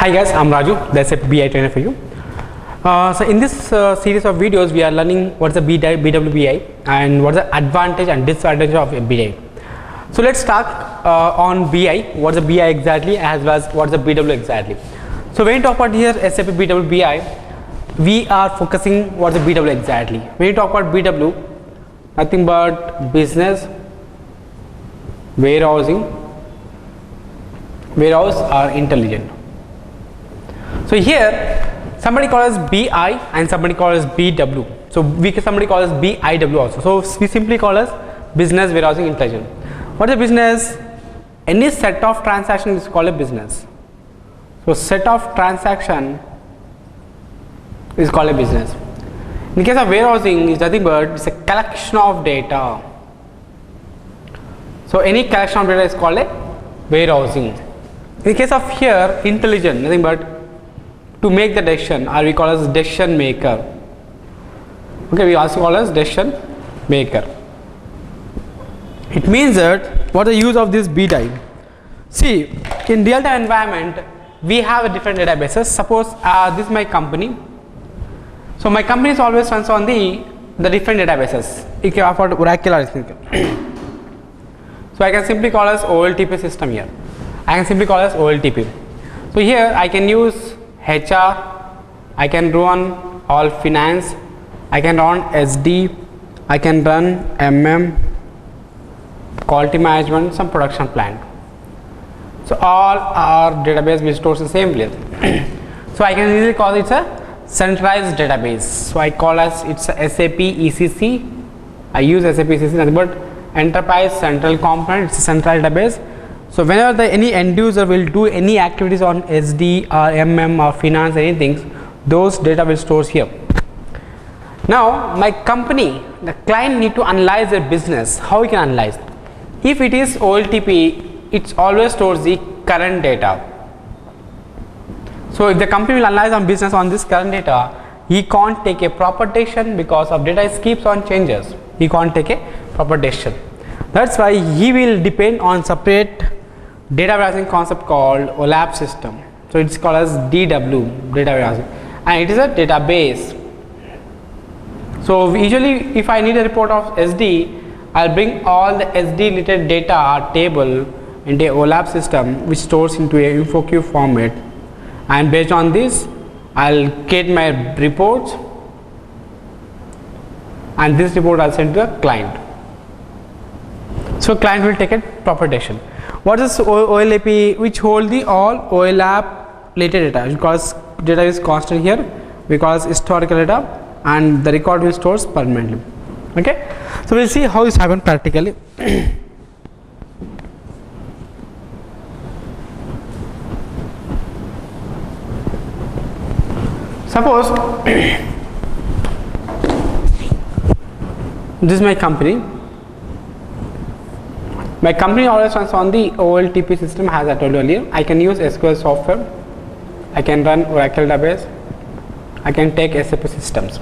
Hi guys, I'm Raju, the SAP-BI trainer for you. So in this series of videos, we are learning what's the BWBI and what's the advantage and disadvantage of BI. So let's start on BI. What's the BI exactly, as well as what's the BW exactly. So when you talk about here SAP-BW we are focusing what's the BW exactly. When you talk about BW, nothing but business, warehouse or intelligent. So here somebody calls BI and somebody calls BW. So somebody calls BIW also. So we simply call as business, warehousing, intelligent. What is a business? Any set of transactions is called a business. So set of transaction is called a business. In case of warehousing, is nothing but it's a collection of data. So any collection of data is called a warehousing. In case of here intelligent, nothing but to make the decision, or we call as decision maker. Okay, we also call as decision maker. It means that what the use of this BI. See, in real time environment we have a different databases. Suppose this is my company. So my company is always runs on the different databases. It can afford Oracle or anything. So I can simply call as OLTP system here. I can simply call as OLTP. So here I can use HR, I can run all finance, I can run SD, I can run MM, quality management, some production plant. So all our database will store the same place. So I can easily call it a centralized database. So I call as it's a SAP ECC. I use SAP ECC, nothing but enterprise central component. It's a centralized database. So whenever any end user will do any activities on SD or MM or finance, anything, those data will store here. Now my company, the client need to analyze their business. How we can analyze? If it is OLTP, it always stores the current data. So if the company will analyze on business on this current data, he can't take a proper decision because of data keeps on changes. He can't take a proper decision. That's why he will depend on separate data warehousing concept called OLAP system. So it's called as DW, data warehousing, and it is a database. So usually if I need a report of SD, I'll bring all the SD related data or table into a OLAP system which stores into a InfoQ format, and based on this I'll get my reports, and this report I'll send to the client. So client will take a proper decision. What is OLAP? Which hold the all OLAP related data, because data is constant here, because historical data, and the record will stores permanently. Okay, so we'll see how this happens practically. Suppose this is my company. My company always runs on the OLTP system, as I told you earlier. I can use SQL software, I can run Oracle database, I can take SAP systems.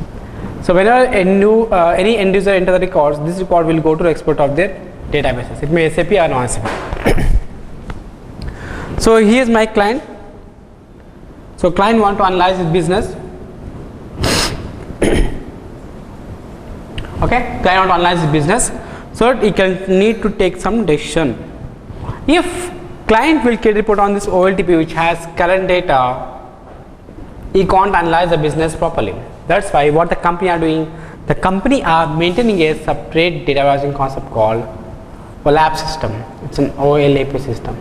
So whenever any end user enter the records, this record will go to the expert of their databases. It may SAP or non-SAP. So here is my client. So client want to analyze his business. Okay, client want to analyze his business. So he can need to take some decision. If client will get report on this OLTP which has current data, he can't analyze the business properly. That's why what the company are doing, the company are maintaining a separate data warehousing concept called OLAP system. It's an OLAP system.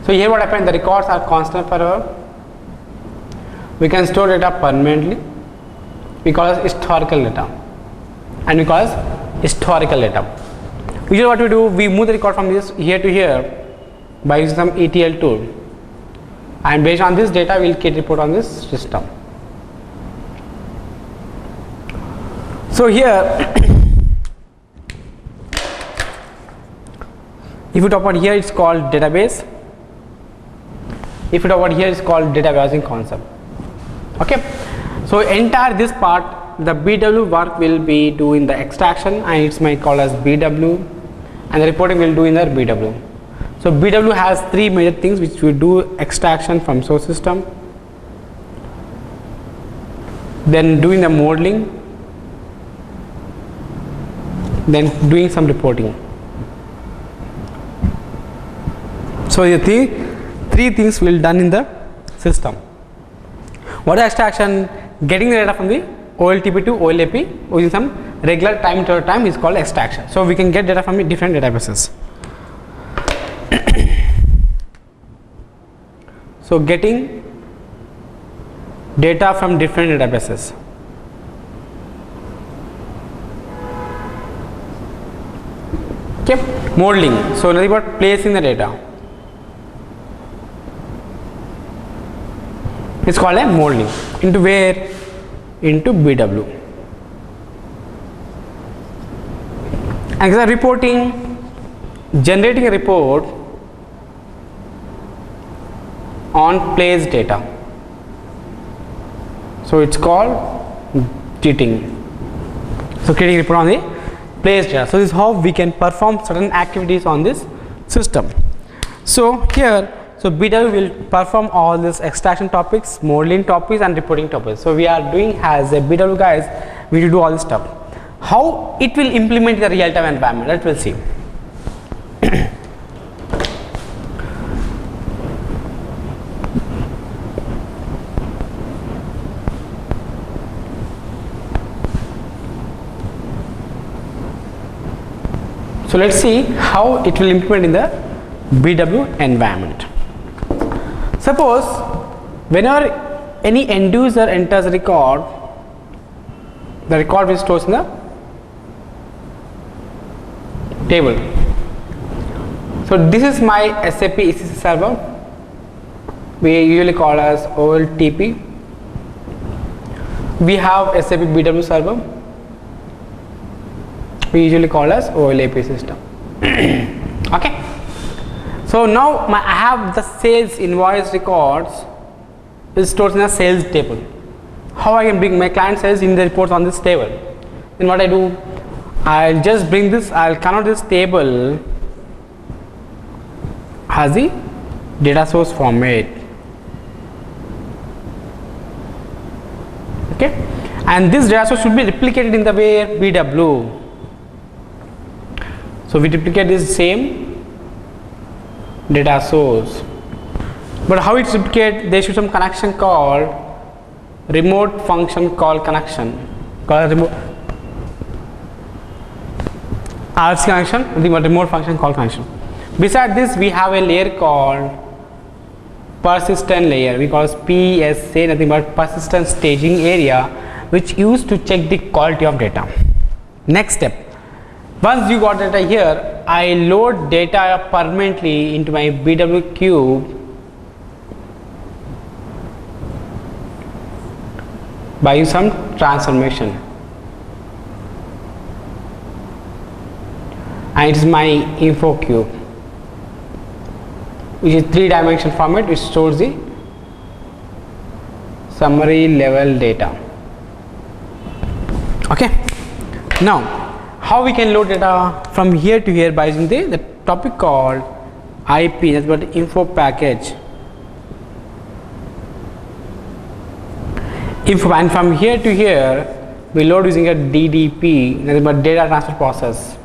So here what happens, the records are constant forever. We can store data permanently. We call it historical data, and we call it historical data. Usually what we do, we move the record from this here to here by using some ETL tool, and based on this data we will get report on this system. So here if you talk about here, it's called database. If you talk about here, it's called data warehousing concept. Okay, so entire this part, the BW work will be doing the extraction, and it's my call as BW, and the reporting will do in the BW. So BW has three major things which we do: extraction from source system, then doing the modeling, then doing some reporting. So the three things will done in the system. What is extraction? Getting the data from the OLTP to OLAP using some regular time interval time is called extraction. So we can get data from different databases. So getting data from different databases. Okay, modeling. So nothing but placing the data. It's called a modeling. Into where? Into BW. And the reporting, generating a report on placed data. So it's called cheating. So creating a report on the placed data. So this is how we can perform certain activities on this system. So here, so BW will perform all these extraction topics, modeling topics and reporting topics. So we are doing as a BW guys, we will do all this stuff. How it will implement the real time environment, that we'll see. So let's see how it will implement in the BW environment. Suppose whenever any end user enters a record, the record will store in the table. So this is my SAP ECC server, we usually call as OLTP. We have SAP-BW server, we usually call as OLAP system. Okay. So now I have the sales invoice records is stored in a sales table. How I can bring my client sales in the reports on this table? Then what I do? I'll just bring this. I'll convert this table as the data source format. Okay, and this data source should be replicated in the way BW. So we duplicate this same data source, but how it's duplicate? There should some connection called remote function call connection, called remote RFC connection, the remote function call connection. Beside this, we have a layer called persistent layer. We call it PSA, nothing but persistent staging area, which used to check the quality of data. Next step. Once you got data here, I load data permanently into my BW cube by using some transformation, and it is my info cube, which is 3-dimension format which stores the summary level data. Okay. Now how we can load data from here to here by using the topic called IP, that's what info package. Info, and from here to here we load using a DDP, nothing but data transfer process.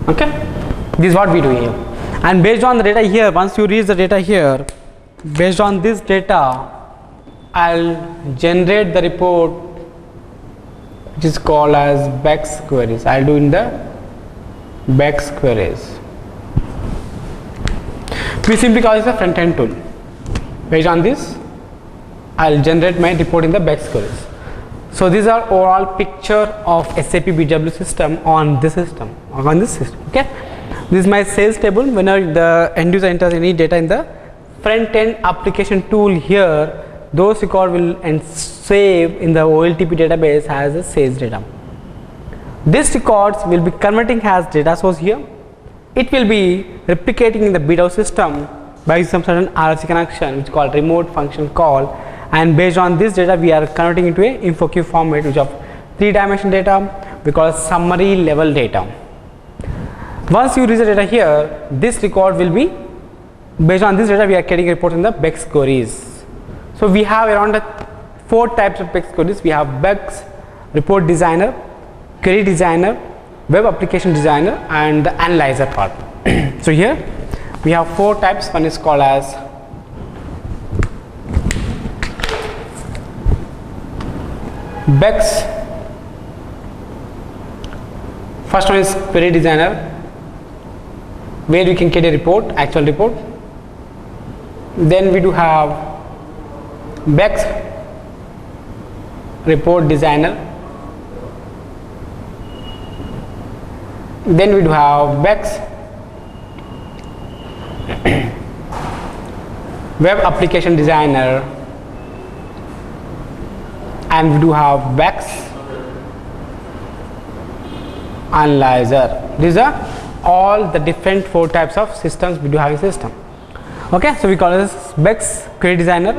Okay, this is what we do here, and based on the data here, once you reach the data here, based on this data I'll generate the report which is called as BEX queries. I'll do in the BEX queries. We simply call this a front end tool. Based on this, I'll generate my report in the BEX queries. So these are overall picture of SAP-BW system on this system. Okay, this is my sales table. Whenever the end user enters any data in the front end application tool here, those record will and save in the OLTP database as a sales data. This records will be converting as data source here. It will be replicating in the BW system by some certain RFC connection which is called remote function call, and based on this data we are converting into a info cube format which of 3-dimensional data we call as summary level data. Once you reach the data here, this record will be based on this data we are getting a report in the BEX queries. So we have around 4 types of BEX queries. We have BEX report designer, query designer, web application designer, and the analyzer part. So here we have 4 types. One is called as BEX. First one is query designer, where we can get a report, actual report. Then we do have BEX report designer. Then we do have BEX web application designer, and we do have BEX analyzer. These are all the different 4 types of systems we do have in system. Okay, so we call this BEX query designer,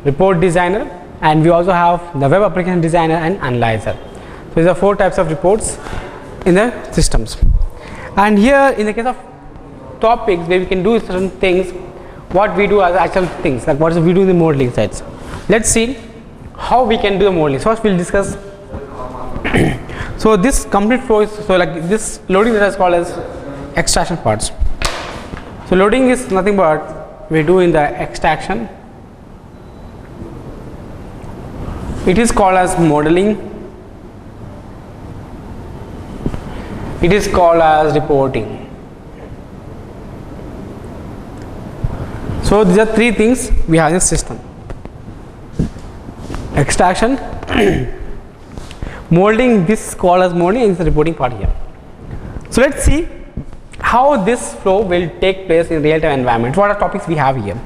report designer, and we also have the web application designer and analyzer. So these are 4 types of reports in the systems. And here in the case of topics where we can do certain things, what we do as actual things, like what we do in the modeling sites. Let's see how we can do the modeling. So first we'll discuss. So this complete flow is, so like this loading data is called as extraction parts. So loading is nothing but we do in the extraction. It is called as modeling. It is called as reporting. So these are 3 things we have in the system: extraction, molding. This is called as modeling, and is the reporting part here. So let's see how this flow will take place in real-time environment. What are topics we have here?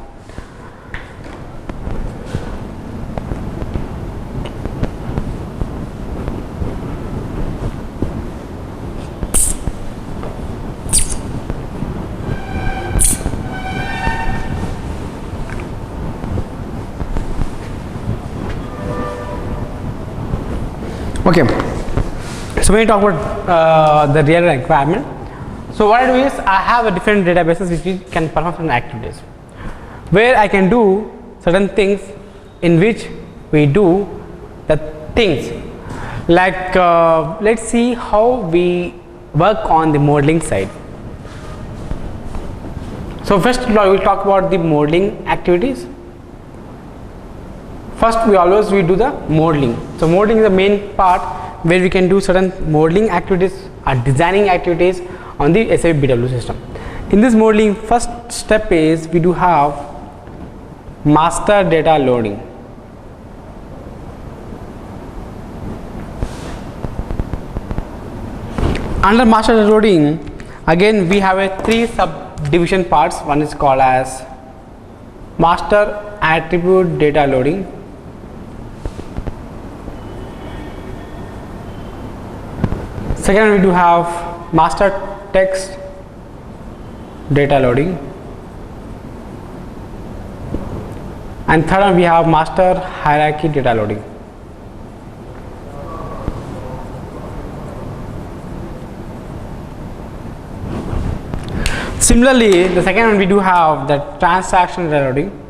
Okay, so when we talk about the real requirement, so what I do is I have a different databases which we can perform certain activities, where I can do certain things in which we do the things like let's see how we work on the modeling side. So first we will talk about the modeling activities. First we do the modeling. So modeling is the main part where we can do certain modeling activities or designing activities on the SAP-BW system. In this modeling, first step is we do have master data loading. Under master data loading, again we have a 3 subdivision parts. One is called as master attribute data loading. Second, we do have master text data loading, and third one we have master hierarchy data loading. Similarly, the second one we do have the transaction data loading.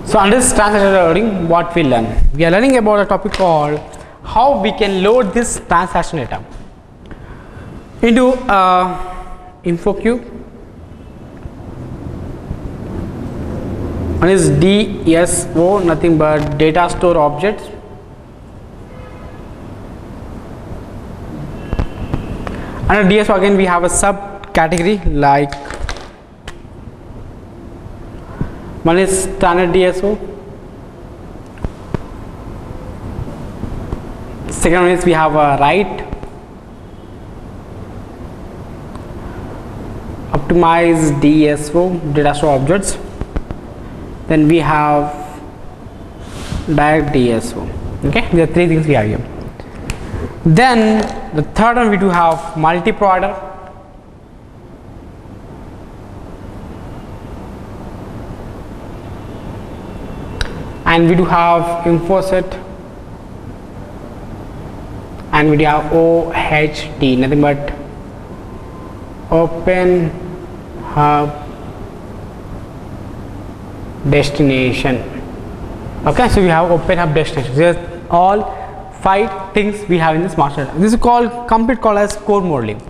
So under this transaction data loading, what we learn? We are learning about a topic called how we can load this transaction data into InfoCube. One is DSO, nothing but data store objects. Under DSO again we have a subcategory like one is standard DSO. Second one is we have a write, optimize DSO, data store objects. Then we have direct DSO. Okay, there are 3 things we have here. Then the third one we do have multi-provider. and we do have info set, and we do have OHD, nothing but open hub destination. Okay, so we have open hub destination. These are all 5 things we have in this master data. This is called complete call as core modeling.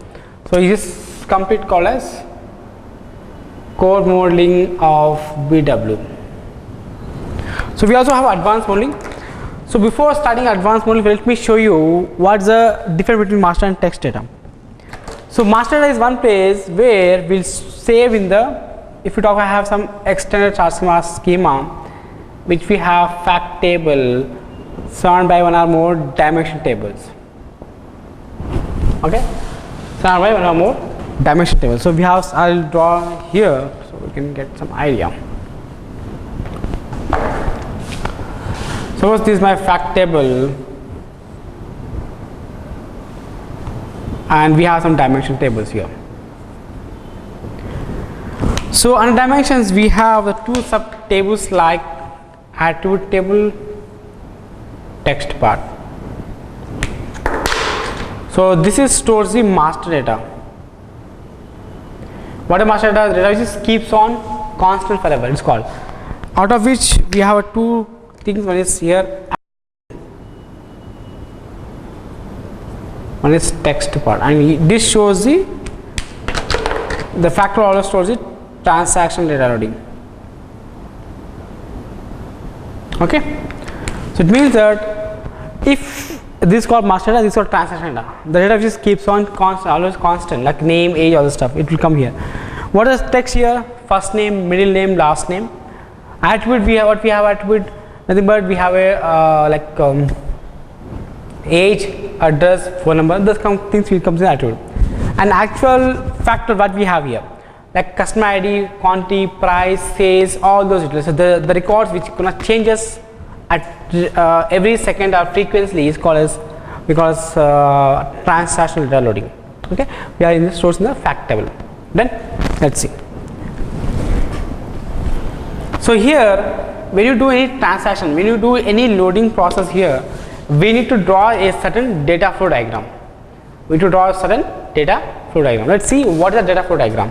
So this is complete call as core modeling of BW. So we also have advanced modeling. So before starting advanced modeling, let me show you what's the difference between master and text data. So master data is one place where we'll save in the, if you talk, I have some extended chart schema which we have fact table surrounded by 1 or more dimension tables. Okay, surrounded by 1 or more dimension tables. So we have, I'll draw here so we can get some idea. Suppose this is my fact table and we have some dimension tables here. So under dimensions we have the 2 sub tables like attribute table, text part. So this is stores the master data. What a master data? Data which keeps on constant forever, it's called. Out of which we have 2 things. One is here, one is text part, and this shows the factor always stores the transaction data loading. Okay, so it means that if this is called master data, this is called transaction data. The data just keeps on constant, always constant, like name, age, all the stuff. It will come here. What is text here? First name, middle name, last name. Attribute, we have what we have attribute. Nothing but we have a age, address, phone number. Those things will come in attribute. And actual factor what we have here, like customer ID, quantity, price, sales, all those details. So the records which gonna changes at every second or frequently is called as transactional data loading. Okay, we are in the stores in the fact table. Then let's see. So here, when you do any transaction, when you do any loading process here, we need to draw a certain data flow diagram. We need to draw a certain data flow diagram. Let's see what is the data flow diagram.